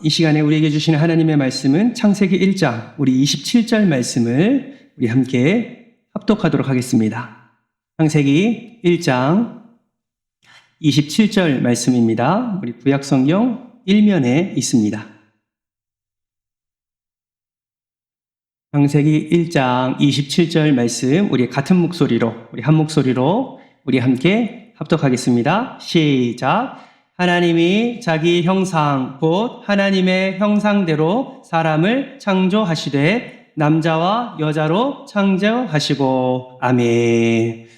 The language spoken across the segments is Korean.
이 시간에 우리에게 주시는 하나님의 말씀은 창세기 1장 우리 27절 말씀을 우리 함께 합독하도록 하겠습니다. 창세기 1장 27절 말씀입니다. 우리 구약성경 1면에 있습니다. 창세기 1장 27절 말씀 우리 같은 목소리로 우리 한 목소리로 우리 함께 합독하겠습니다. 시작. 하나님이 자기 형상 곧 하나님의 형상대로 사람을 창조하시되 남자와 여자로 창조하시고 아멘.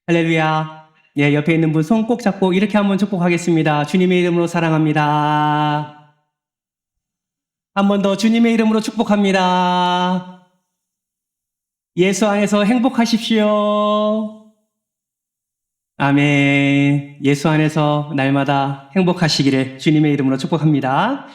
할렐루야. 예, 옆에 있는 분 손 꼭 잡고 이렇게 한번 축복하겠습니다. 주님의 이름으로 사랑합니다. 한 번 더 주님의 이름으로 축복합니다. 예수 안에서 행복하십시오. 아멘. 예수 안에서 날마다 행복하시기를 주님의 이름으로 축복합니다.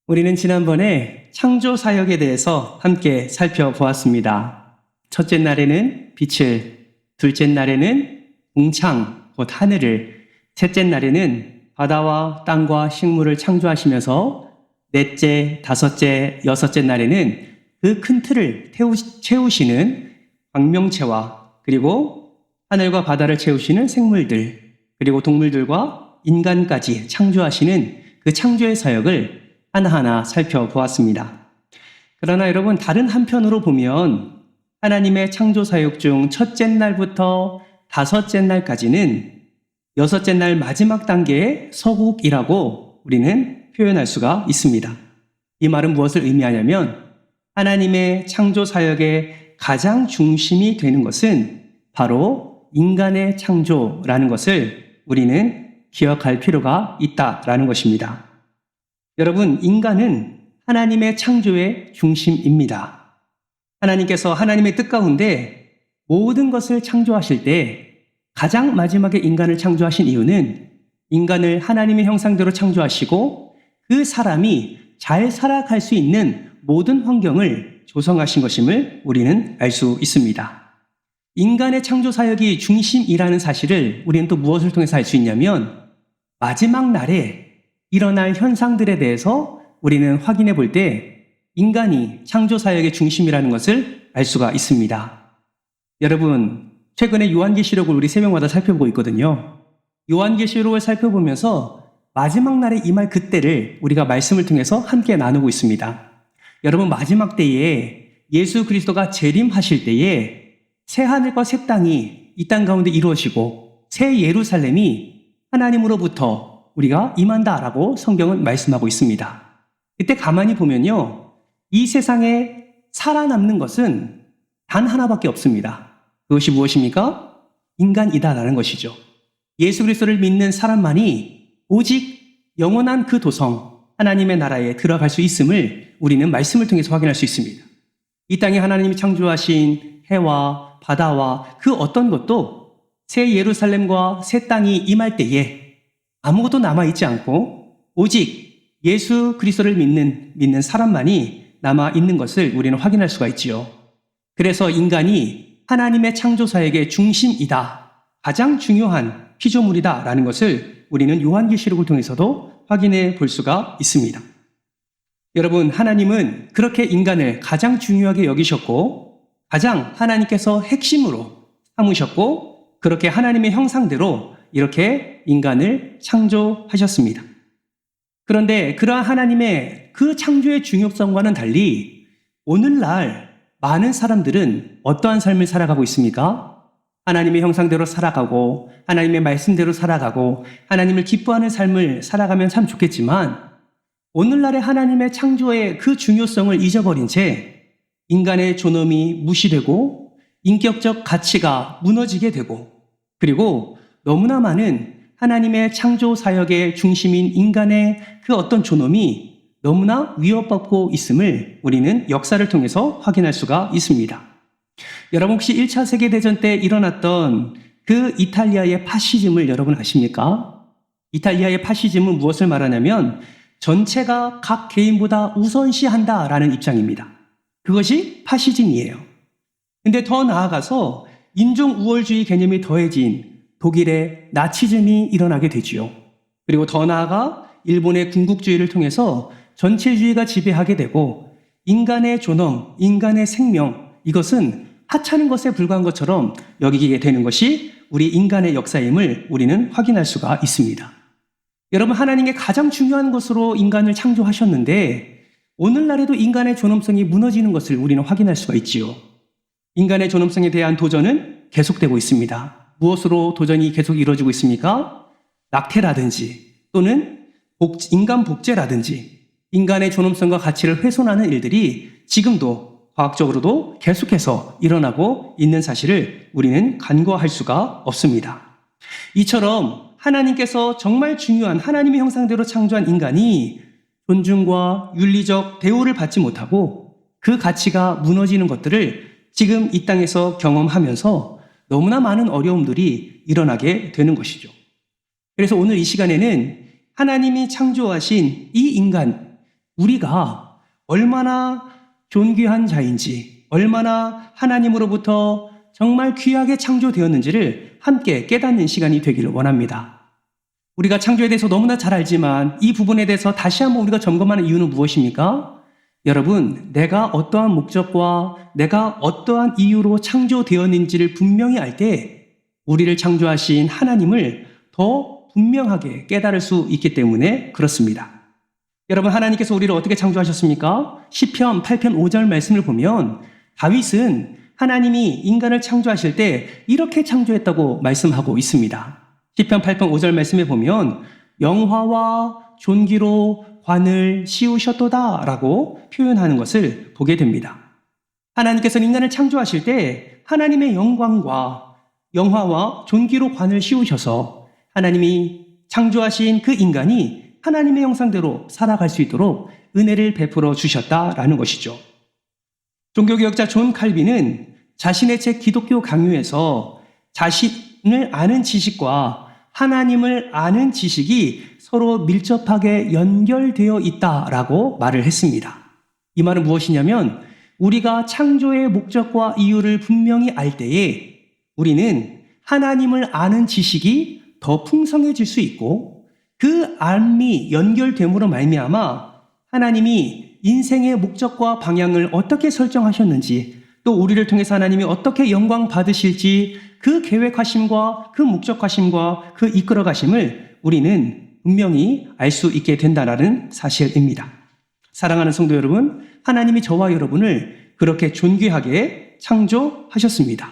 우리는 지난번에 창조 사역에 대해서 함께 살펴보았습니다. 첫째 날에는 빛을, 둘째 날에는 궁창, 곧 하늘을, 셋째 날에는 바다와 땅과 식물을 창조하시면서 넷째, 다섯째, 여섯째 날에는 그 큰 틀을 채우시는 광명체와 그리고 하늘과 바다를 채우시는 생물들, 그리고 동물들과 인간까지 창조하시는 그 창조의 사역을 하나하나 살펴보았습니다. 그러나 여러분, 다른 한편으로 보면 하나님의 창조 사역 중 첫째 날부터 다섯째 날까지는 여섯째 날 마지막 단계의 서국이라고 우리는 표현할 수가 있습니다. 이 말은 무엇을 의미하냐면 하나님의 창조 사역의 가장 중심이 되는 것은 바로 인간의 창조라는 것을 우리는 기억할 필요가 있다라는 것입니다. 여러분, 인간은 하나님의 창조의 중심입니다. 하나님께서 하나님의 뜻 가운데 모든 것을 창조하실 때 가장 마지막에 인간을 창조하신 이유는 인간을 하나님의 형상대로 창조하시고 그 사람이 잘 살아갈 수 있는 모든 환경을 조성하신 것임을 우리는 알 수 있습니다. 인간의 창조 사역이 중심이라는 사실을 우리는 또 무엇을 통해서 알 수 있냐면 마지막 날에 일어날 현상들에 대해서 우리는 확인해 볼 때 인간이 창조 사역의 중심이라는 것을 알 수가 있습니다. 여러분, 최근에 요한계시록을 우리 3명마다 살펴보고 있거든요. 요한계시록을 살펴보면서 마지막 날에 임할 그때를 우리가 말씀을 통해서 함께 나누고 있습니다. 여러분, 마지막 때에 예수 그리스도가 재림하실 때에 새 하늘과 새 땅이 이 땅 가운데 이루어지고 새 예루살렘이 하나님으로부터 우리가 임한다라고 성경은 말씀하고 있습니다. 이때 가만히 보면요, 이 세상에 살아남는 것은 단 하나밖에 없습니다. 그것이 무엇입니까? 인간이다라는 것이죠. 예수 그리스도를 믿는 사람만이 오직 영원한 그 도성 하나님의 나라에 들어갈 수 있음을 우리는 말씀을 통해서 확인할 수 있습니다. 이 땅에 하나님이 창조하신 해와 바다와 그 어떤 것도 새 예루살렘과 새 땅이 임할 때에 아무것도 남아있지 않고 오직 예수 그리스도를 믿는 사람만이 남아있는 것을 우리는 확인할 수가 있지요. 그래서 인간이 하나님의 창조 사역의 중심이다, 가장 중요한 피조물이다라는 것을 우리는 요한계시록을 통해서도 확인해 볼 수가 있습니다. 여러분, 하나님은 그렇게 인간을 가장 중요하게 여기셨고 가장 하나님께서 핵심으로 삼으셨고 그렇게 하나님의 형상대로 이렇게 인간을 창조하셨습니다. 그런데 그러한 하나님의 그 창조의 중요성과는 달리 오늘날 많은 사람들은 어떠한 삶을 살아가고 있습니까? 하나님의 형상대로 살아가고 하나님의 말씀대로 살아가고 하나님을 기뻐하는 삶을 살아가면 참 좋겠지만 오늘날의 하나님의 창조의 그 중요성을 잊어버린 채 인간의 존엄이 무시되고 인격적 가치가 무너지게 되고 그리고 너무나 많은 하나님의 창조 사역의 중심인 인간의 그 어떤 존엄이 너무나 위협받고 있음을 우리는 역사를 통해서 확인할 수가 있습니다. 여러분, 혹시 1차 세계대전 때 일어났던 그 이탈리아의 파시즘을 여러분 아십니까? 이탈리아의 파시즘은 무엇을 말하냐면 전체가 각 개인보다 우선시한다라는 입장입니다. 그것이 파시즘이에요. 근데 더 나아가서 인종 우월주의 개념이 더해진 독일의 나치즘이 일어나게 되지요. 그리고 더 나아가 일본의 군국주의를 통해서 전체주의가 지배하게 되고 인간의 존엄, 인간의 생명, 이것은 하찮은 것에 불과한 것처럼 여기게 되는 것이 우리 인간의 역사임을 우리는 확인할 수가 있습니다. 여러분, 하나님의 가장 중요한 것으로 인간을 창조하셨는데 오늘날에도 인간의 존엄성이 무너지는 것을 우리는 확인할 수가 있지요. 인간의 존엄성에 대한 도전은 계속되고 있습니다. 무엇으로 도전이 계속 이루어지고 있습니까? 낙태라든지 또는 인간 복제라든지 인간의 존엄성과 가치를 훼손하는 일들이 지금도 과학적으로도 계속해서 일어나고 있는 사실을 우리는 간과할 수가 없습니다. 이처럼 하나님께서 정말 중요한 하나님의 형상대로 창조한 인간이 존중과 윤리적 대우를 받지 못하고 그 가치가 무너지는 것들을 지금 이 땅에서 경험하면서 너무나 많은 어려움들이 일어나게 되는 것이죠. 그래서 오늘 이 시간에는 하나님이 창조하신 이 인간, 우리가 얼마나 존귀한 자인지, 얼마나 하나님으로부터 정말 귀하게 창조되었는지를 함께 깨닫는 시간이 되기를 원합니다. 우리가 창조에 대해서 너무나 잘 알지만 이 부분에 대해서 다시 한번 우리가 점검하는 이유는 무엇입니까? 여러분, 내가 어떠한 목적과 내가 어떠한 이유로 창조되었는지를 분명히 알 때 우리를 창조하신 하나님을 더 분명하게 깨달을 수 있기 때문에 그렇습니다. 여러분, 하나님께서 우리를 어떻게 창조하셨습니까? 시편 8편 5절 말씀을 보면 다윗은 하나님이 인간을 창조하실 때 이렇게 창조했다고 말씀하고 있습니다. 시편 8편 5절 말씀에 보면 영화와 존귀로 관을 씌우셨도다 라고 표현하는 것을 보게 됩니다. 하나님께서는 인간을 창조하실 때 하나님의 영광과 영화와 존귀로 관을 씌우셔서 하나님이 창조하신 그 인간이 하나님의 형상대로 살아갈 수 있도록 은혜를 베풀어 주셨다라는 것이죠. 종교개혁자 존 칼빈은 자신의 책 기독교 강요에서 자신을 아는 지식과 하나님을 아는 지식이 서로 밀접하게 연결되어 있다라고 말을 했습니다. 이 말은 무엇이냐면 우리가 창조의 목적과 이유를 분명히 알 때에 우리는 하나님을 아는 지식이 더 풍성해질 수 있고 그 알미 연결됨으로 말미암아 하나님이 인생의 목적과 방향을 어떻게 설정하셨는지 또 우리를 통해서 하나님이 어떻게 영광 받으실지 그 계획하심과 그 목적하심과 그 이끌어가심을 우리는 분명히 알 수 있게 된다는 사실입니다. 사랑하는 성도 여러분, 하나님이 저와 여러분을 그렇게 존귀하게 창조하셨습니다.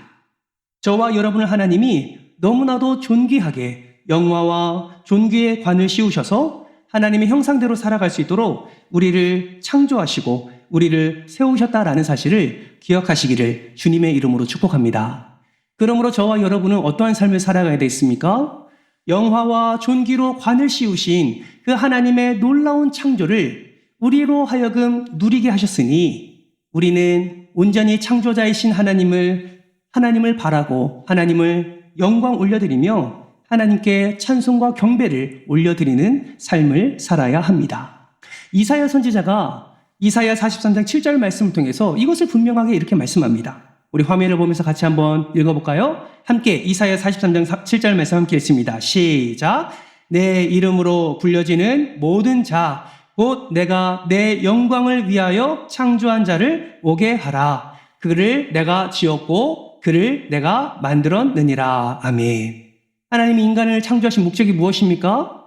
저와 여러분을 하나님이 너무나도 존귀하게 영화와 존귀의 관을 씌우셔서 하나님의 형상대로 살아갈 수 있도록 우리를 창조하시고 우리를 세우셨다라는 사실을 기억하시기를 주님의 이름으로 축복합니다. 그러므로 저와 여러분은 어떠한 삶을 살아가야 되겠습니까? 영화와 존귀로 관을 씌우신 그 하나님의 놀라운 창조를 우리로 하여금 누리게 하셨으니 우리는 온전히 창조자이신 하나님을 바라고 하나님을 영광 올려드리며 하나님께 찬송과 경배를 올려드리는 삶을 살아야 합니다. 이사야 선지자가 이사야 43장 7절 말씀을 통해서 이것을 분명하게 이렇게 말씀합니다. 우리 화면을 보면서 같이 한번 읽어볼까요? 함께 이사야 43장 7절 말씀 함께 읽습니다. 시작! 내 이름으로 불려지는 모든 자, 곧 내가 내 영광을 위하여 창조한 자를 오게 하라. 그를 내가 지었고 그를 내가 만들었느니라. 아멘. 하나님이 인간을 창조하신 목적이 무엇입니까?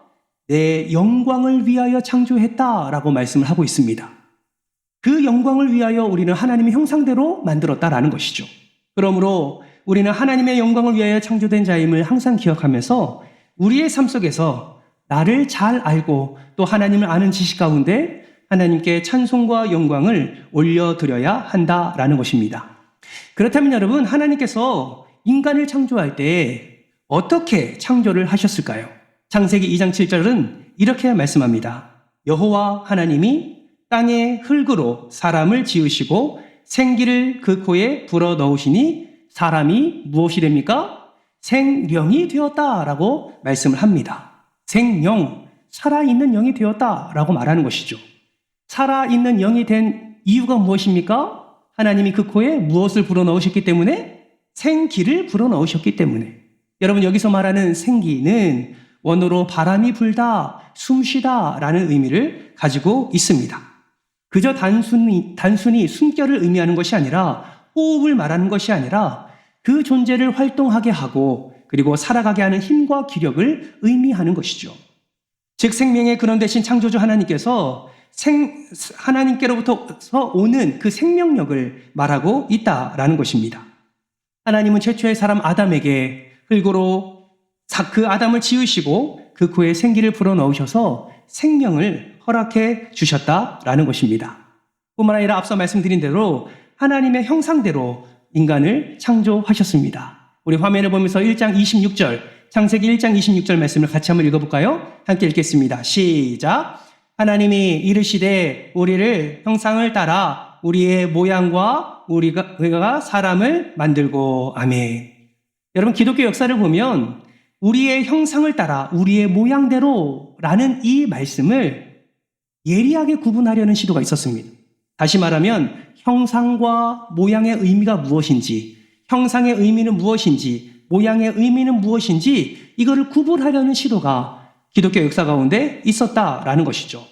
내 영광을 위하여 창조했다라고 말씀을 하고 있습니다. 그 영광을 위하여 우리는 하나님의 형상대로 만들었다라는 것이죠. 그러므로 우리는 하나님의 영광을 위하여 창조된 자임을 항상 기억하면서 우리의 삶 속에서 나를 잘 알고 또 하나님을 아는 지식 가운데 하나님께 찬송과 영광을 올려드려야 한다라는 것입니다. 그렇다면 여러분, 하나님께서 인간을 창조할 때 어떻게 창조를 하셨을까요? 창세기 2장 7절은 이렇게 말씀합니다. 여호와 하나님이 땅의 흙으로 사람을 지으시고 생기를 그 코에 불어 넣으시니 사람이 무엇이 됩니까? 생령이 되었다라고 말씀을 합니다. 생령, 살아있는 영이 되었다라고 말하는 것이죠. 살아있는 영이 된 이유가 무엇입니까? 하나님이 그 코에 무엇을 불어 넣으셨기 때문에? 생기를 불어 넣으셨기 때문에. 여러분, 여기서 말하는 생기는 원어로 바람이 불다, 숨쉬다 라는 의미를 가지고 있습니다. 그저 단순히 숨결을 의미하는 것이 아니라 호흡을 말하는 것이 아니라 그 존재를 활동하게 하고 그리고 살아가게 하는 힘과 기력을 의미하는 것이죠. 즉 생명의 근원 되신 창조주 하나님께서 하나님께로부터 오는 그 생명력을 말하고 있다라는 것입니다. 하나님은 최초의 사람 아담에게 흙으로 그 아담을 지으시고 그 코에 생기를 불어넣으셔서 생명을 허락해 주셨다라는 것입니다. 뿐만 아니라 앞서 말씀드린 대로 하나님의 형상대로 인간을 창조하셨습니다. 우리 화면을 보면서 1장 26절, 창세기 1장 26절 말씀을 같이 한번 읽어볼까요? 함께 읽겠습니다. 시작! 하나님이 이르시되 우리를 형상을 따라 우리의 모양과 우리가 사람을 만들고 아멘. 여러분 기독교 역사를 보면 우리의 형상을 따라 우리의 모양대로 라는 이 말씀을 예리하게 구분하려는 시도가 있었습니다. 다시 말하면 형상과 모양의 의미가 무엇인지, 형상의 의미는 무엇인지, 모양의 의미는 무엇인지 이거를 구분하려는 시도가 기독교 역사 가운데 있었다라는 것이죠.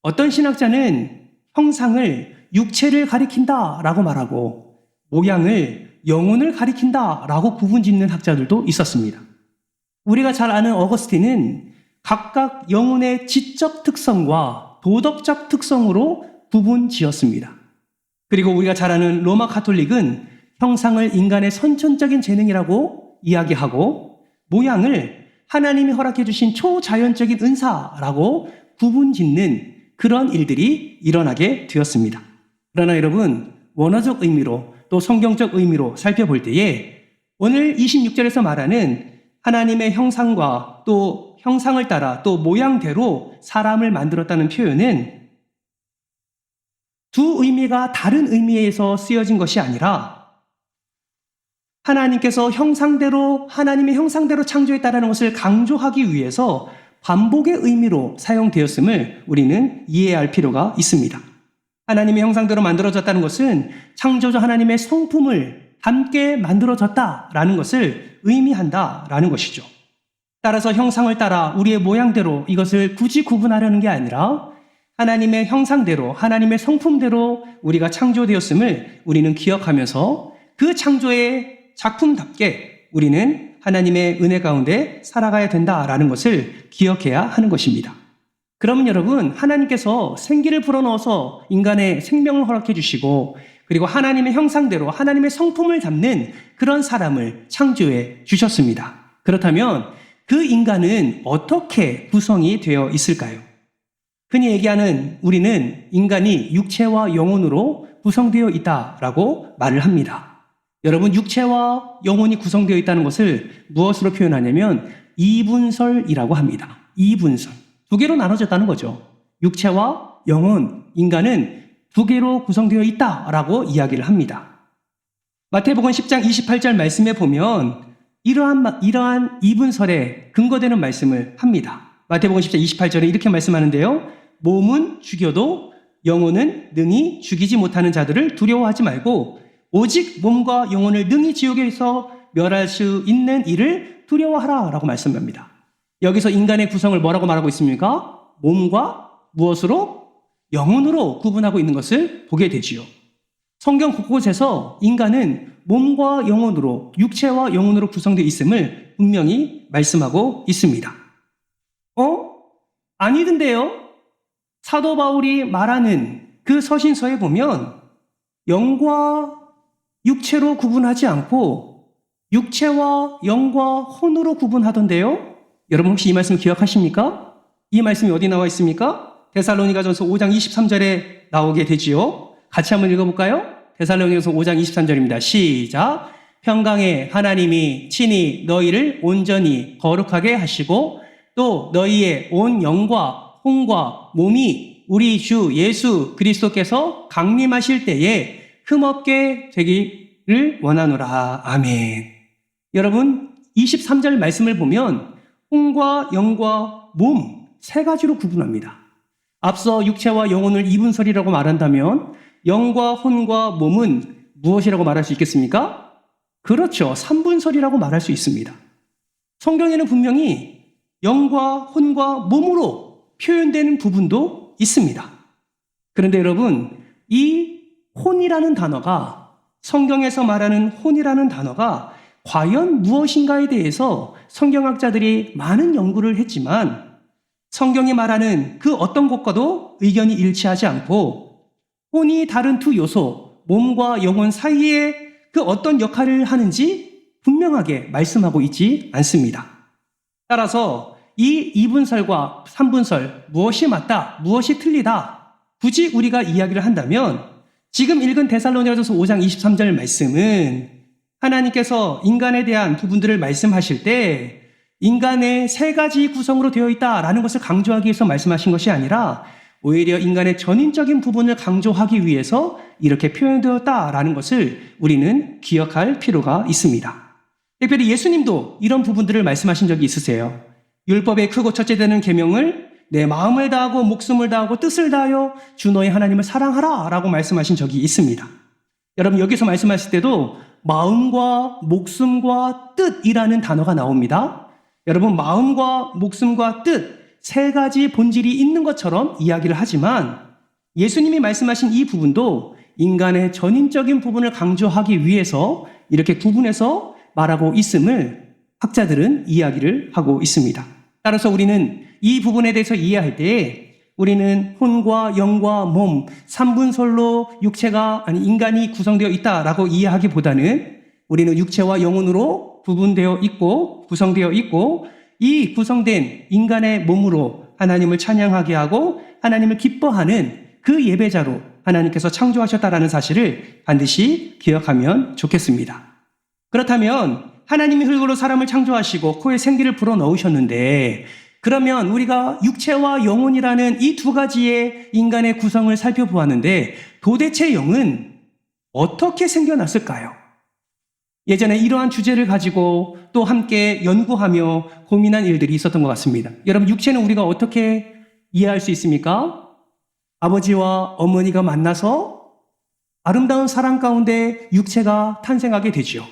어떤 신학자는 형상을 육체를 가리킨다라고 말하고 모양을 영혼을 가리킨다라고 구분짓는 학자들도 있었습니다. 우리가 잘 아는 어거스틴은 각각 영혼의 지적 특성과 도덕적 특성으로 구분지었습니다. 그리고 우리가 잘 아는 로마 카톨릭은 형상을 인간의 선천적인 재능이라고 이야기하고 모양을 하나님이 허락해 주신 초자연적인 은사라고 구분짓는 그런 일들이 일어나게 되었습니다. 그러나 여러분 원어적 의미로 또 성경적 의미로 살펴볼 때에 오늘 26절에서 말하는 하나님의 형상과 또 형상을 따라 또 모양대로 사람을 만들었다는 표현은 두 의미가 다른 의미에서 쓰여진 것이 아니라 하나님께서 하나님의 형상대로 창조했다는 것을 강조하기 위해서 반복의 의미로 사용되었음을 우리는 이해할 필요가 있습니다. 하나님의 형상대로 만들어졌다는 것은 창조주 하나님의 성품을 함께 만들어졌다라는 것을 의미한다라는 것이죠. 따라서 형상을 따라 우리의 모양대로 이것을 굳이 구분하려는 게 아니라 하나님의 형상대로 하나님의 성품대로 우리가 창조되었음을 우리는 기억하면서 그 창조의 작품답게 우리는 하나님의 은혜 가운데 살아가야 된다라는 것을 기억해야 하는 것입니다. 그러면 여러분 하나님께서 생기를 불어넣어서 인간의 생명을 허락해 주시고 그리고 하나님의 형상대로 하나님의 성품을 담는 그런 사람을 창조해 주셨습니다. 그렇다면 그 인간은 어떻게 구성이 되어 있을까요? 흔히 얘기하는 우리는 인간이 육체와 영혼으로 구성되어 있다라고 말을 합니다. 여러분 육체와 영혼이 구성되어 있다는 것을 무엇으로 표현하냐면 이분설이라고 합니다. 이분설. 두 개로 나눠졌다는 거죠. 육체와 영혼, 인간은 두 개로 구성되어 있다라고 이야기를 합니다. 마태복음 10장 28절 말씀에 보면 이러한 이분설에 근거되는 말씀을 합니다. 마태복음 10장 28절에 이렇게 말씀하는데요. 몸은 죽여도 영혼은 능히 죽이지 못하는 자들을 두려워하지 말고 오직 몸과 영혼을 능히 지옥에서 멸할 수 있는 이를 두려워하라 라고 말씀합니다. 여기서 인간의 구성을 뭐라고 말하고 있습니까? 몸과 무엇으로? 영혼으로 구분하고 있는 것을 보게 되지요. 성경 곳곳에서 인간은 몸과 영혼으로, 육체와 영혼으로 구성되어 있음을 분명히 말씀하고 있습니다. 아니던데요? 사도 바울이 말하는 그 서신서에 보면 영과 육체로 구분하지 않고 육체와 영과 혼으로 구분하던데요? 여러분 혹시 이 말씀 기억하십니까? 이 말씀이 어디 나와 있습니까? 데살로니가전서 5장 23절에 나오게 되지요. 같이 한번 읽어볼까요? 데살로니가전서 5장 23절입니다. 시작! 평강의 하나님이 친히 너희를 온전히 거룩하게 하시고 또 너희의 온 영과 혼과 몸이 우리 주 예수 그리스도께서 강림하실 때에 흠없게 되기를 원하노라. 아멘. 여러분 23절 말씀을 보면 혼과 영과 몸 세 가지로 구분합니다. 앞서 육체와 영혼을 이분설이라고 말한다면 영과 혼과 몸은 무엇이라고 말할 수 있겠습니까? 그렇죠. 삼분설이라고 말할 수 있습니다. 성경에는 분명히 영과 혼과 몸으로 표현되는 부분도 있습니다. 그런데 여러분, 이 혼이라는 단어가, 성경에서 말하는 혼이라는 단어가 과연 무엇인가에 대해서 성경학자들이 많은 연구를 했지만 성경이 말하는 그 어떤 것과도 의견이 일치하지 않고, 혼이 다른 두 요소, 몸과 영혼 사이에 그 어떤 역할을 하는지 분명하게 말씀하고 있지 않습니다. 따라서 이 2분설과 3분설, 무엇이 맞다, 무엇이 틀리다, 굳이 우리가 이야기를 한다면 지금 읽은 데살로니가전서 5장 23절 말씀은 하나님께서 인간에 대한 부분들을 말씀하실 때 인간의 세 가지 구성으로 되어 있다라는 것을 강조하기 위해서 말씀하신 것이 아니라 오히려 인간의 전인적인 부분을 강조하기 위해서 이렇게 표현되었다라는 것을 우리는 기억할 필요가 있습니다. 특별히 예수님도 이런 부분들을 말씀하신 적이 있으세요. 율법의 크고 첫째 되는 계명을 내 마음을 다하고 목숨을 다하고 뜻을 다하여 주 너의 하나님을 사랑하라 라고 말씀하신 적이 있습니다. 여러분, 여기서 말씀하실 때도 마음과 목숨과 뜻이라는 단어가 나옵니다. 여러분, 마음과 목숨과 뜻 세 가지 본질이 있는 것처럼 이야기를 하지만 예수님이 말씀하신 이 부분도 인간의 전인적인 부분을 강조하기 위해서 이렇게 구분해서 말하고 있음을 학자들은 이야기를 하고 있습니다. 따라서 우리는 이 부분에 대해서 이해할 때 우리는 혼과 영과 몸, 3분설로 인간이 구성되어 있다라고 이해하기보다는 우리는 육체와 영혼으로 구분되어 있고 구성되어 있고, 이 구성된 인간의 몸으로 하나님을 찬양하게 하고 하나님을 기뻐하는 그 예배자로 하나님께서 창조하셨다라는 사실을 반드시 기억하면 좋겠습니다. 그렇다면 하나님이 흙으로 사람을 창조하시고 코에 생기를 불어넣으셨는데, 그러면 우리가 육체와 영혼이라는 이 두 가지의 인간의 구성을 살펴보았는데 도대체 영은 어떻게 생겨났을까요? 예전에 이러한 주제를 가지고 또 함께 연구하며 고민한 일들이 있었던 것 같습니다. 여러분, 육체는 우리가 어떻게 이해할 수 있습니까? 아버지와 어머니가 만나서 아름다운 사랑 가운데 육체가 탄생하게 되죠.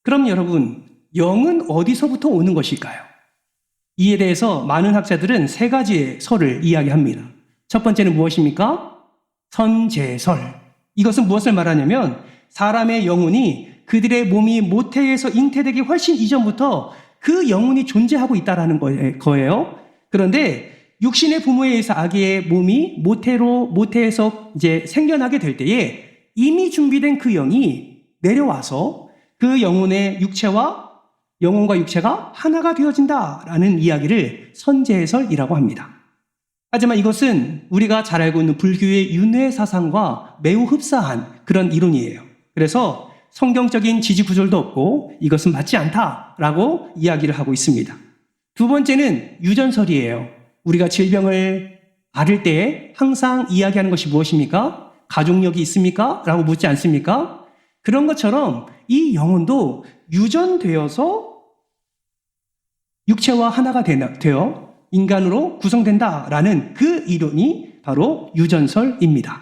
그럼 여러분, 영은 어디서부터 오는 것일까요? 이에 대해서 많은 학자들은 세 가지의 설을 이야기합니다. 첫 번째는 무엇입니까? 선제설. 이것은 무엇을 말하냐면 사람의 영혼이 그들의 몸이 모태에서 잉태되기 훨씬 이전부터 그 영혼이 존재하고 있다는 거예요. 그런데 육신의 부모에 의해서 아기의 몸이 모태에서 이제 생겨나게 될 때에 이미 준비된 그 영이 내려와서 그 영혼과 육체가 하나가 되어진다라는 이야기를 선제설이라고 합니다. 하지만 이것은 우리가 잘 알고 있는 불교의 윤회 사상과 매우 흡사한 그런 이론이에요. 그래서 성경적인 지지구절도 없고 이것은 맞지 않다라고 이야기를 하고 있습니다. 두 번째는 유전설이에요. 우리가 질병을 앓을 때 항상 이야기하는 것이 무엇입니까? 가족력이 있습니까? 라고 묻지 않습니까? 그런 것처럼 이 영혼도 유전되어서 육체와 하나가 되어 인간으로 구성된다라는 그 이론이 바로 유전설입니다.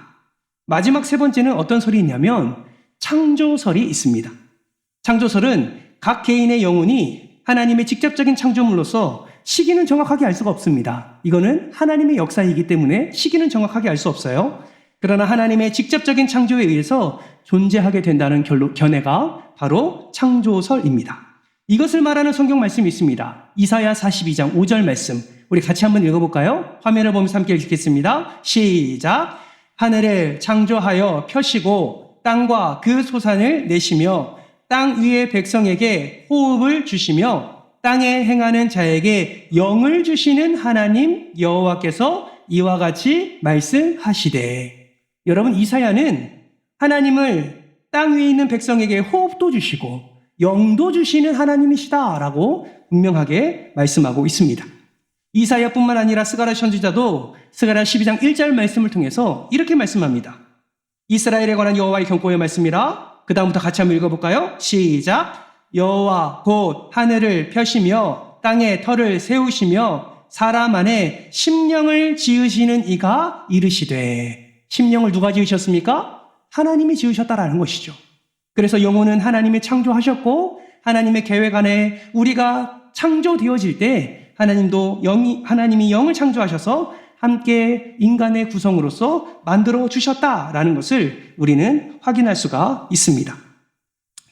마지막 세 번째는 어떤 설이 있냐면 창조설이 있습니다. 창조설은 각 개인의 영혼이 하나님의 직접적인 창조물로서 시기는 정확하게 알 수가 없습니다. 이거는 하나님의 역사이기 때문에 시기는 정확하게 알 수 없어요. 그러나 하나님의 직접적인 창조에 의해서 존재하게 된다는 견해가 바로 창조설입니다. 이것을 말하는 성경 말씀이 있습니다. 이사야 42장 5절 말씀, 우리 같이 한번 읽어볼까요? 화면을 보면서 함께 읽겠습니다. 시작! 하늘을 창조하여 펴시고 땅과 그 소산을 내시며 땅 위의 백성에게 호흡을 주시며 땅에 행하는 자에게 영을 주시는 하나님 여호와께서 이와 같이 말씀하시되. 여러분, 이사야는 하나님을 땅 위에 있는 백성에게 호흡도 주시고 영도 주시는 하나님이시다라고 분명하게 말씀하고 있습니다. 이사야뿐만 아니라 스가랴 선지자도 스가랴 12장 1절 말씀을 통해서 이렇게 말씀합니다. 이스라엘에 관한 여호와의 경고의 말씀이라. 그 다음부터 같이 한번 읽어볼까요? 시작! 여호와 곧 하늘을 펴시며 땅에 터를 세우시며 사람 안에 심령을 지으시는 이가 이르시되. 심령을 누가 지으셨습니까? 하나님이 지으셨다라는 것이죠. 그래서 영혼은 하나님이 창조하셨고 하나님의 계획 안에 우리가 창조되어질 때 하나님이 영을 창조하셔서 함께 인간의 구성으로서 만들어 주셨다라는 것을 우리는 확인할 수가 있습니다.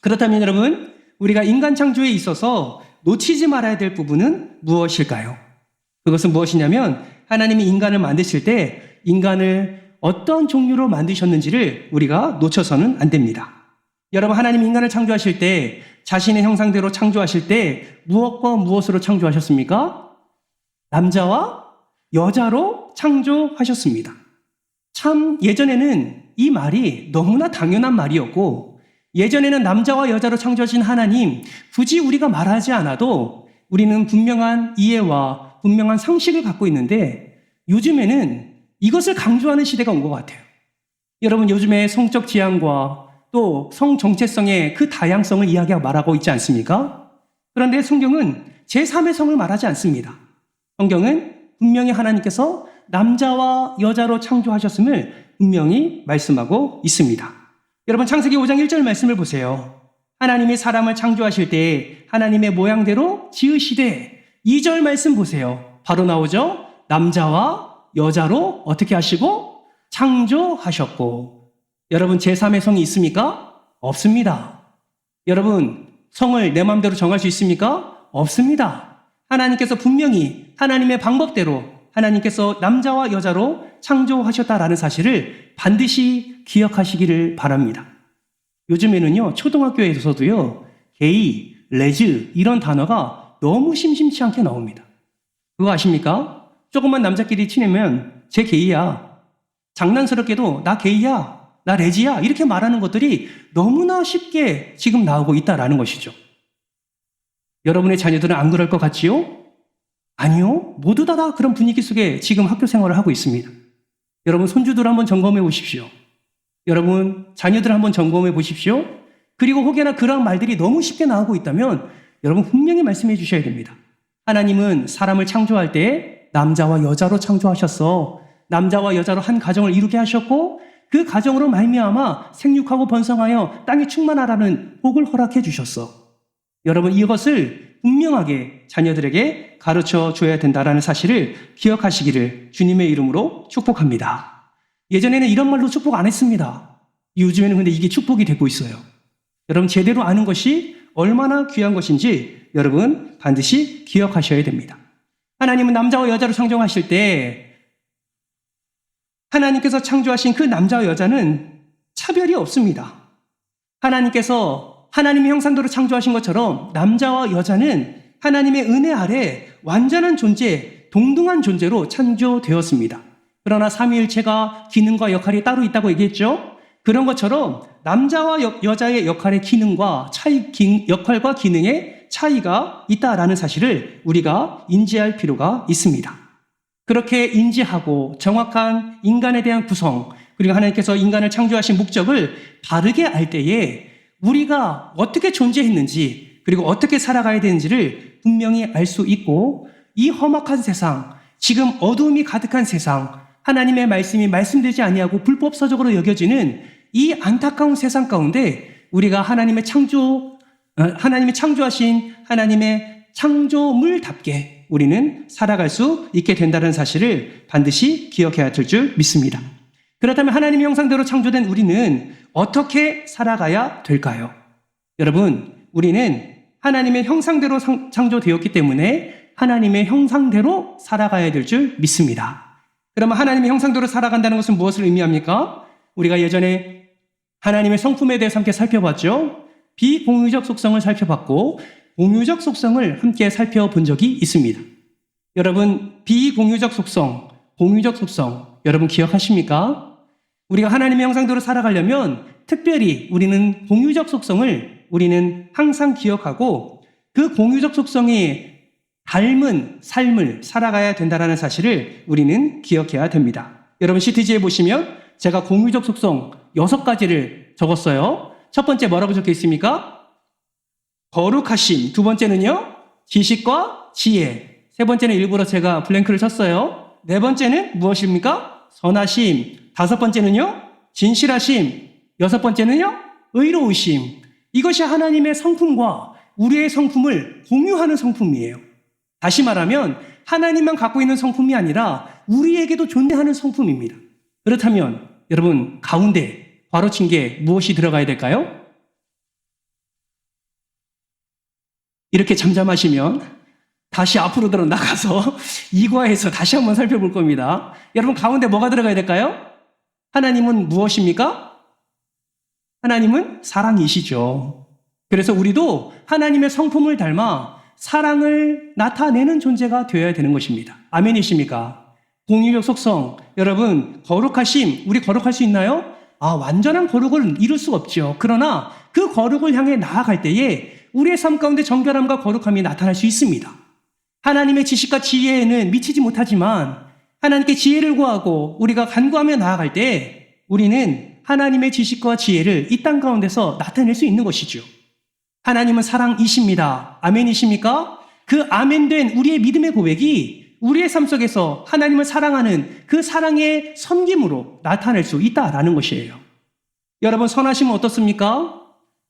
그렇다면 여러분, 우리가 인간 창조에 있어서 놓치지 말아야 될 부분은 무엇일까요? 그것은 무엇이냐면 하나님이 인간을 만드실 때 인간을 어떤 종류로 만드셨는지를 우리가 놓쳐서는 안 됩니다. 여러분, 하나님 인간을 창조하실 때 자신의 형상대로 창조하실 때 무엇과 무엇으로 창조하셨습니까? 남자와 여자로 창조하셨습니다. 참 예전에는 이 말이 너무나 당연한 말이었고 예전에는 남자와 여자로 창조하신 하나님 굳이 우리가 말하지 않아도 우리는 분명한 이해와 분명한 상식을 갖고 있는데 요즘에는 이것을 강조하는 시대가 온 것 같아요. 여러분, 요즘에 성적 지향과 또 성 정체성의 그 다양성을 이야기하고 말하고 있지 않습니까? 그런데 성경은 제3의 성을 말하지 않습니다. 성경은 분명히 하나님께서 남자와 여자로 창조하셨음을 분명히 말씀하고 있습니다. 여러분, 창세기 5장 1절 말씀을 보세요. 하나님이 사람을 창조하실 때 하나님의 모양대로 지으시되 2절 말씀 보세요. 바로 나오죠? 남자와 여자로 어떻게 하시고? 창조하셨고. 여러분, 제3의 성이 있습니까? 없습니다. 여러분, 성을 내 마음대로 정할 수 있습니까? 없습니다. 하나님께서 분명히 하나님의 방법대로 하나님께서 남자와 여자로 창조하셨다라는 사실을 반드시 기억하시기를 바랍니다. 요즘에는요, 초등학교에서도요, 게이, 레즈 이런 단어가 너무 심심치 않게 나옵니다. 그거 아십니까? 조금만 남자끼리 친해면 쟤 게이야. 장난스럽게도 나 게이야. 나 레지야. 이렇게 말하는 것들이 너무나 쉽게 지금 나오고 있다라는 것이죠. 여러분의 자녀들은 안 그럴 것 같지요? 아니요. 모두 다 그런 분위기 속에 지금 학교 생활을 하고 있습니다. 여러분, 손주들 한번 점검해 보십시오. 여러분, 자녀들 한번 점검해 보십시오. 그리고 혹여나 그런 말들이 너무 쉽게 나오고 있다면 여러분 분명히 말씀해 주셔야 됩니다. 하나님은 사람을 창조할 때 남자와 여자로 창조하셨어. 남자와 여자로 한 가정을 이루게 하셨고 그 가정으로 말미암아 생육하고 번성하여 땅에 충만하라는 복을 허락해 주셨어. 여러분, 이것을 분명하게 자녀들에게 가르쳐 줘야 된다는 사실을 기억하시기를 주님의 이름으로 축복합니다. 예전에는 이런 말로 축복 안 했습니다. 요즘에는 근데 이게 축복이 되고 있어요. 여러분, 제대로 아는 것이 얼마나 귀한 것인지 여러분 반드시 기억하셔야 됩니다. 하나님은 남자와 여자로 창조하실 때 하나님께서 창조하신 그 남자와 여자는 차별이 없습니다. 하나님께서 하나님의 형상대로 창조하신 것처럼 남자와 여자는 하나님의 은혜 아래 완전한 존재, 동등한 존재로 창조되었습니다. 그러나 삼위일체가 기능과 역할이 따로 있다고 얘기했죠. 그런 것처럼 남자와 여자의 역할의 기능과 역할과 기능의 차이가 있다라는 사실을 우리가 인지할 필요가 있습니다. 그렇게 인지하고 정확한 인간에 대한 구성, 그리고 하나님께서 인간을 창조하신 목적을 바르게 알 때에 우리가 어떻게 존재했는지 그리고 어떻게 살아가야 되는지를 분명히 알 수 있고 이 험악한 세상, 지금 어두움이 가득한 세상, 하나님의 말씀이 말씀되지 아니하고 불법서적으로 여겨지는 이 안타까운 세상 가운데 우리가 하나님이 창조하신 하나님의 창조물답게 우리는 살아갈 수 있게 된다는 사실을 반드시 기억해야 될 줄 믿습니다. 그렇다면 하나님의 형상대로 창조된 우리는 어떻게 살아가야 될까요? 여러분, 우리는 하나님의 형상대로 창조되었기 때문에 하나님의 형상대로 살아가야 될 줄 믿습니다. 그러면 하나님의 형상대로 살아간다는 것은 무엇을 의미합니까? 우리가 예전에 하나님의 성품에 대해서 함께 살펴봤죠. 비공유적 속성을 살펴봤고 공유적 속성을 함께 살펴본 적이 있습니다. 여러분, 비공유적 속성, 공유적 속성 여러분 기억하십니까? 우리가 하나님의 형상대로 살아가려면 특별히 우리는 공유적 속성을 우리는 항상 기억하고 그 공유적 속성이 닮은 삶을 살아가야 된다는 사실을 우리는 기억해야 됩니다. 여러분, CTG에 보시면 제가 공유적 속성 6가지를 적었어요. 첫 번째 뭐라고 적혀 있습니까? 거룩하심. 두 번째는요, 지식과 지혜. 세 번째는 일부러 제가 블랭크를 쳤어요. 네 번째는 무엇입니까? 선하심. 다섯 번째는요, 진실하심. 여섯 번째는요, 의로우심. 이것이 하나님의 성품과 우리의 성품을 공유하는 성품이에요. 다시 말하면 하나님만 갖고 있는 성품이 아니라 우리에게도 존재하는 성품입니다. 그렇다면 여러분 가운데 괄호친 게 무엇이 들어가야 될까요? 이렇게 잠잠하시면 다시 앞으로 나가서 이과에서 다시 한번 살펴볼 겁니다. 여러분 가운데 뭐가 들어가야 될까요? 하나님은 무엇입니까? 하나님은 사랑이시죠. 그래서 우리도 하나님의 성품을 닮아 사랑을 나타내는 존재가 되어야 되는 것입니다. 아멘이십니까? 공유적 속성, 여러분 거룩하심, 우리 거룩할 수 있나요? 완전한 거룩을 이룰 수 없죠. 그러나 그 거룩을 향해 나아갈 때에 우리의 삶 가운데 정결함과 거룩함이 나타날 수 있습니다. 하나님의 지식과 지혜에는 미치지 못하지만 하나님께 지혜를 구하고 우리가 간구하며 나아갈 때 우리는 하나님의 지식과 지혜를 이 땅 가운데서 나타낼 수 있는 것이죠. 하나님은 사랑이십니다. 아멘이십니까? 그 아멘된 우리의 믿음의 고백이 우리의 삶 속에서 하나님을 사랑하는 그 사랑의 섬김으로 나타낼 수 있다라는 것이에요. 여러분 선하시면 어떻습니까?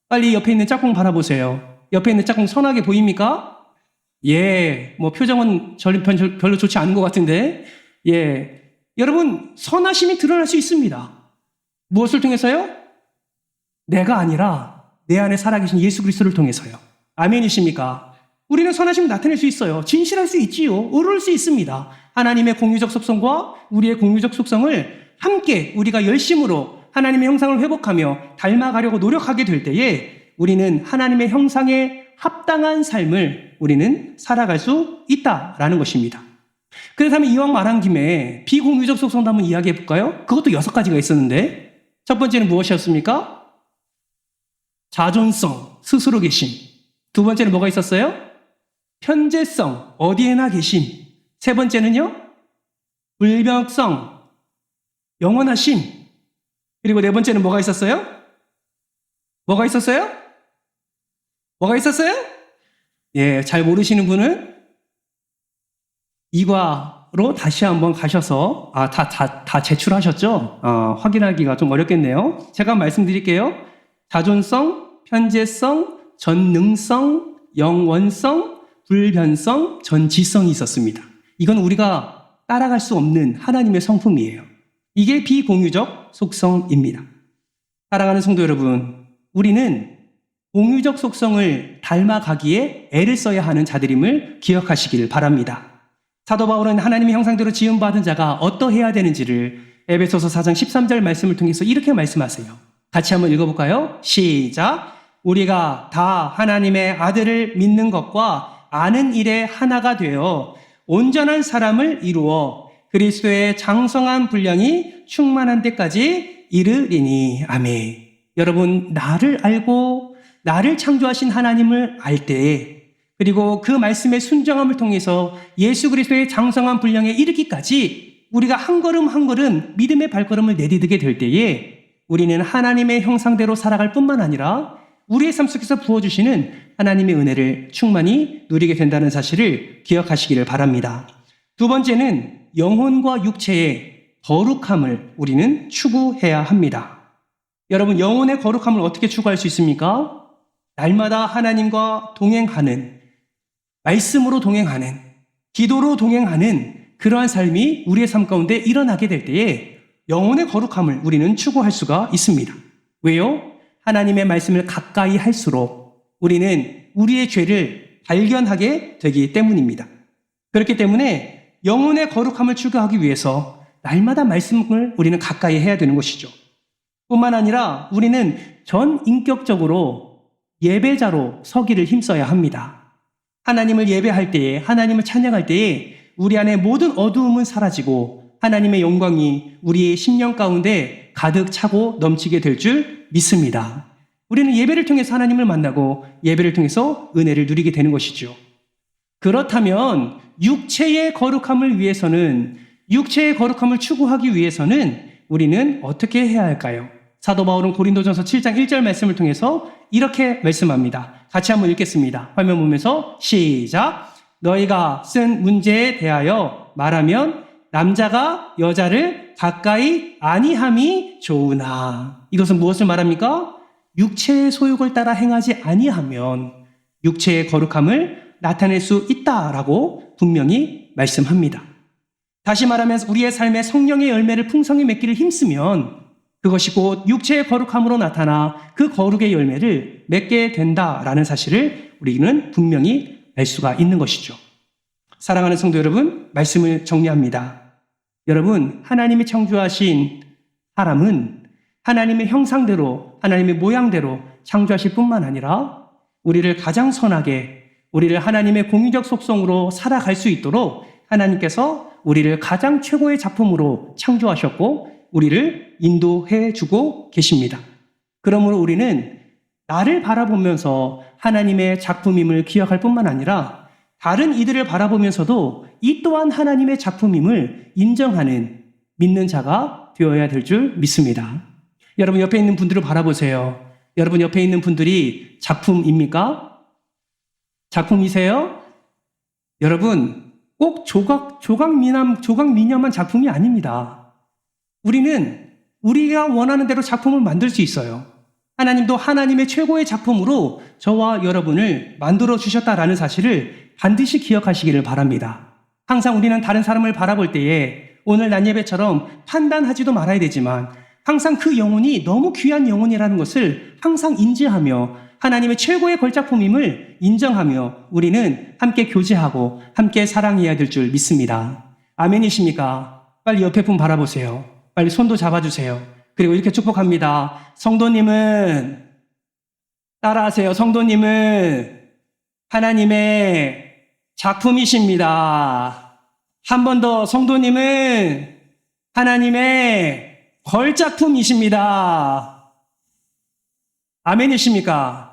빨리 옆에 있는 짝꿍 바라보세요. 옆에 있는 짝꿍 선하게 보입니까? 예, 표정은 별로 좋지 않은 것 같은데, 예. 여러분, 선하심이 드러날 수 있습니다. 무엇을 통해서요? 내가 아니라 내 안에 살아계신 예수 그리스도를 통해서요. 아멘이십니까? 우리는 선하심을 나타낼 수 있어요. 진실할 수 있지요. 의로울 수 있습니다. 하나님의 공유적 속성과 우리의 공유적 속성을 함께 우리가 열심으로 하나님의 형상을 회복하며 닮아가려고 노력하게 될 때에 우리는 하나님의 형상에 합당한 삶을 우리는 살아갈 수 있다라는 것입니다. 그렇다면 이왕 말한 김에 비공유적 속성도 한번 이야기해 볼까요? 그것도 6가지가 있었는데 첫 번째는 무엇이었습니까? 자존성, 스스로 계심. 두 번째는 뭐가 있었어요? 편재성, 어디에나 계심. 세 번째는요? 불변성, 영원하심. 그리고 네 번째는 뭐가 있었어요? 뭐가 있었어요? 뭐가 있었어요? 예, 잘 모르시는 분은 이과로 다시 한번 가셔서 다 제출하셨죠? 확인하기가 좀 어렵겠네요. 제가 말씀드릴게요. 자존성, 편재성, 전능성, 영원성, 불변성, 전지성이 있었습니다. 이건 우리가 따라갈 수 없는 하나님의 성품이에요. 이게 비공유적 속성입니다. 사랑하는 성도 여러분, 우리는 공유적 속성을 닮아가기에 애를 써야 하는 자들임을 기억하시길 바랍니다. 사도 바울은 하나님의 형상대로 지음받은 자가 어떠해야 되는지를 에베소서 4장 13절 말씀을 통해서 이렇게 말씀하세요. 같이 한번 읽어볼까요? 시작! 우리가 다 하나님의 아들을 믿는 것과 아는 일에 하나가 되어 온전한 사람을 이루어 그리스도의 장성한 분량이 충만한 데까지 이르리니. 아멘. 여러분, 나를 알고 나를 창조하신 하나님을 알 때에 그리고 그 말씀의 순정함을 통해서 예수 그리스도의 장성한 분량에 이르기까지 우리가 한 걸음 한 걸음 믿음의 발걸음을 내디디게 될 때에 우리는 하나님의 형상대로 살아갈 뿐만 아니라 우리의 삶 속에서 부어주시는 하나님의 은혜를 충만히 누리게 된다는 사실을 기억하시기를 바랍니다. 두 번째는 영혼과 육체의 거룩함을 우리는 추구해야 합니다. 여러분, 영혼의 거룩함을 어떻게 추구할 수 있습니까? 날마다 하나님과 동행하는, 말씀으로 동행하는, 기도로 동행하는 그러한 삶이 우리의 삶 가운데 일어나게 될 때에 영혼의 거룩함을 우리는 추구할 수가 있습니다. 왜요? 하나님의 말씀을 가까이 할수록 우리는 우리의 죄를 발견하게 되기 때문입니다. 그렇기 때문에 영혼의 거룩함을 추구하기 위해서 날마다 말씀을 우리는 가까이 해야 되는 것이죠. 뿐만 아니라 우리는 전 인격적으로 예배자로 서기를 힘써야 합니다. 하나님을 예배할 때에, 하나님을 찬양할 때에 우리 안에 모든 어두움은 사라지고 하나님의 영광이 우리의 심령 가운데 가득 차고 넘치게 될 줄 믿습니다. 우리는 예배를 통해서 하나님을 만나고 예배를 통해서 은혜를 누리게 되는 것이죠. 그렇다면 육체의 거룩함을 위해서는, 육체의 거룩함을 추구하기 위해서는 우리는 어떻게 해야 할까요? 사도 바울은 고린도전서 7장 1절 말씀을 통해서 이렇게 말씀합니다. 같이 한번 읽겠습니다. 화면 보면서 시작! 너희가 쓴 문제에 대하여 말하면 남자가 여자를 가까이 아니함이 좋으나. 이것은 무엇을 말합니까? 육체의 소욕을 따라 행하지 아니하면 육체의 거룩함을 나타낼 수 있다라고 분명히 말씀합니다. 다시 말하면 우리의 삶에 성령의 열매를 풍성히 맺기를 힘쓰면 그것이 곧 육체의 거룩함으로 나타나 그 거룩의 열매를 맺게 된다라는 사실을 우리는 분명히 알 수가 있는 것이죠. 사랑하는 성도 여러분, 말씀을 정리합니다. 여러분, 하나님이 창조하신 사람은 하나님의 형상대로, 하나님의 모양대로 창조하실 뿐만 아니라 우리를 가장 선하게, 우리를 하나님의 공유적 속성으로 살아갈 수 있도록 하나님께서 우리를 가장 최고의 작품으로 창조하셨고 우리를 인도해 주고 계십니다. 그러므로 우리는 나를 바라보면서 하나님의 작품임을 기억할 뿐만 아니라 다른 이들을 바라보면서도 이 또한 하나님의 작품임을 인정하는 믿는 자가 되어야 될 줄 믿습니다. 여러분 옆에 있는 분들을 바라보세요. 여러분 옆에 있는 분들이 작품입니까? 작품이세요? 여러분 꼭 조각미녀만 작품이 아닙니다. 우리는 우리가 원하는 대로 작품을 만들 수 있어요. 하나님도 하나님의 최고의 작품으로 저와 여러분을 만들어 주셨다라는 사실을 반드시 기억하시기를 바랍니다. 항상 우리는 다른 사람을 바라볼 때에 오늘 난 예배처럼 판단하지도 말아야 되지만 항상 그 영혼이 너무 귀한 영혼이라는 것을 항상 인지하며 하나님의 최고의 걸작품임을 인정하며 우리는 함께 교제하고 함께 사랑해야 될 줄 믿습니다. 아멘이십니까? 빨리 옆에 분 바라보세요. 빨리 손도 잡아주세요. 그리고 이렇게 축복합니다. 성도님은 따라하세요. 성도님은 하나님의 작품이십니다. 한 번 더 성도님은 하나님의 걸작품이십니다. 아멘이십니까?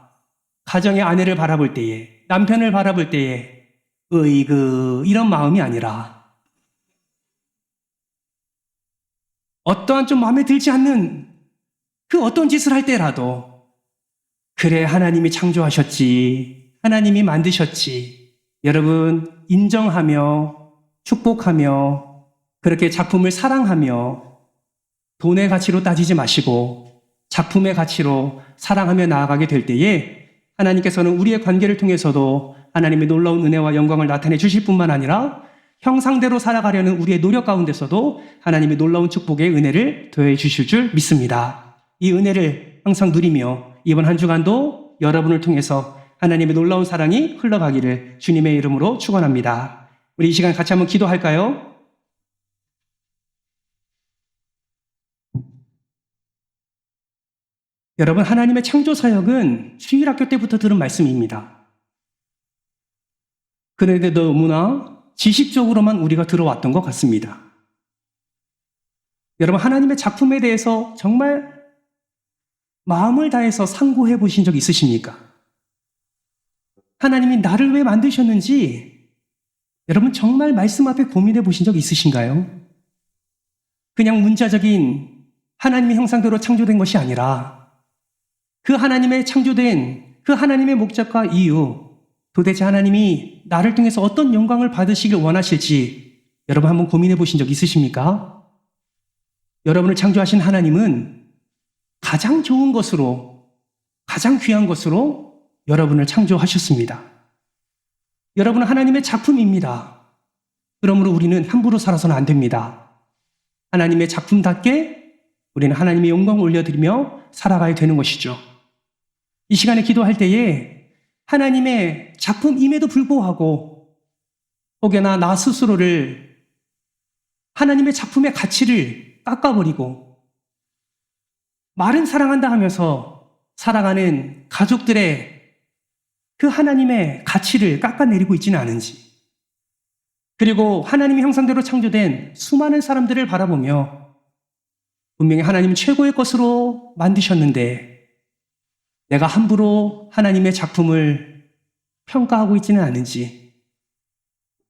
가정의 아내를 바라볼 때에, 남편을 바라볼 때에 으이그 이런 마음이 아니라 어떠한 좀 마음에 들지 않는 그 어떤 짓을 할 때라도 그래 하나님이 창조하셨지, 하나님이 만드셨지, 여러분 인정하며 축복하며 그렇게 작품을 사랑하며 돈의 가치로 따지지 마시고 작품의 가치로 사랑하며 나아가게 될 때에 하나님께서는 우리의 관계를 통해서도 하나님의 놀라운 은혜와 영광을 나타내 주실 뿐만 아니라 형상대로 살아가려는 우리의 노력 가운데서도 하나님의 놀라운 축복의 은혜를 더해 주실 줄 믿습니다. 이 은혜를 항상 누리며 이번 한 주간도 여러분을 통해서 하나님의 놀라운 사랑이 흘러가기를 주님의 이름으로 축원합니다. 우리 이 시간 같이 한번 기도할까요? 여러분, 하나님의 창조 사역은 주일학교 때부터 들은 말씀입니다. 그런데 너무나 지식적으로만 우리가 들어왔던 것 같습니다. 여러분, 하나님의 작품에 대해서 정말 마음을 다해서 상고해 보신 적 있으십니까? 하나님이 나를 왜 만드셨는지 여러분 정말 말씀 앞에 고민해 보신 적 있으신가요? 그냥 문자적인 하나님의 형상대로 창조된 것이 아니라 그 하나님의 창조된 그 하나님의 목적과 이유, 도대체 하나님이 나를 통해서 어떤 영광을 받으시길 원하실지 여러분 한번 고민해 보신 적 있으십니까? 여러분을 창조하신 하나님은 가장 좋은 것으로, 가장 귀한 것으로 여러분을 창조하셨습니다. 여러분은 하나님의 작품입니다. 그러므로 우리는 함부로 살아서는 안 됩니다. 하나님의 작품답게 우리는 하나님의 영광을 올려드리며 살아가야 되는 것이죠. 이 시간에 기도할 때에 하나님의 작품임에도 불구하고 혹여나 나 스스로를 하나님의 작품의 가치를 깎아버리고 말은 사랑한다 하면서 살아가는 가족들의 그 하나님의 가치를 깎아내리고 있지는 않은지, 그리고 하나님의 형상대로 창조된 수많은 사람들을 바라보며 분명히 하나님은 최고의 것으로 만드셨는데 내가 함부로 하나님의 작품을 평가하고 있지는 않은지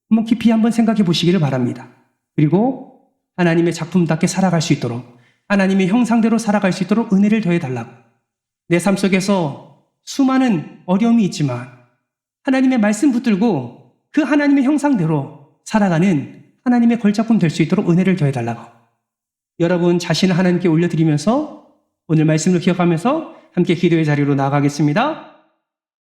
한번 깊이 한번 생각해 보시기를 바랍니다. 그리고 하나님의 작품답게 살아갈 수 있도록, 하나님의 형상대로 살아갈 수 있도록 은혜를 더해달라고, 내 삶 속에서 수많은 어려움이 있지만 하나님의 말씀 붙들고 그 하나님의 형상대로 살아가는 하나님의 걸작품 될 수 있도록 은혜를 더해달라고, 여러분 자신을 하나님께 올려드리면서 오늘 말씀을 기억하면서 함께 기도의 자리로 나아가겠습니다.